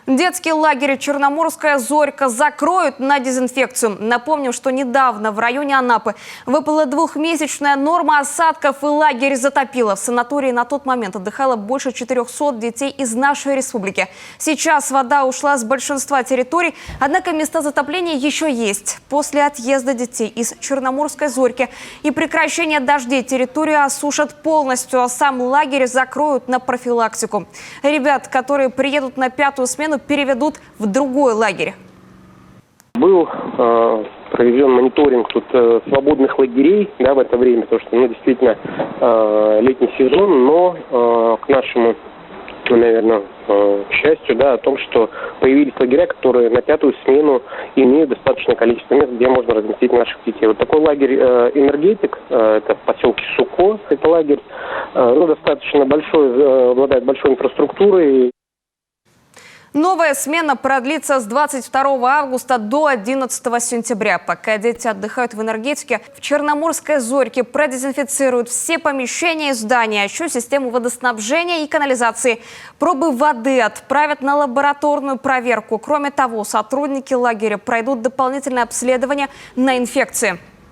Детский лагерь «Черноморская зорька» закроют на дезинфекцию. Напомним, что недавно в районе Анапы выпала двухмесячная норма осадков и лагерь затопило. В санатории на тот момент отдыхало больше 400 детей из нашей республики. Сейчас вода ушла с большинства территорий, однако места затопления еще есть. После отъезда детей из «Черноморской зорьки» и прекращения дождей территорию осушат полностью, а сам лагерь закроют на профилактику. Ребят, которые приедут на 5-ю смену, переведут в другой лагерь. Был проведен мониторинг тут свободных лагерей, да, в это время, потому что, действительно, летний сезон, но к нашему, наверное, к счастью, да, о том, что появились лагеря, которые на 5-ю смену имеют достаточное количество мест, где можно разместить наших детей. Вот такой лагерь «Энергетик», это в поселке Суко, это лагерь, достаточно большой, обладает большой инфраструктурой. Новая смена продлится с 22 августа до 11 сентября. Пока дети отдыхают в «Энергетике», в «Черноморской зорьке» продезинфицируют все помещения и здания, а еще систему водоснабжения и канализации. Пробы воды отправят на лабораторную проверку. Кроме того, сотрудники лагеря пройдут дополнительное обследование на инфекции.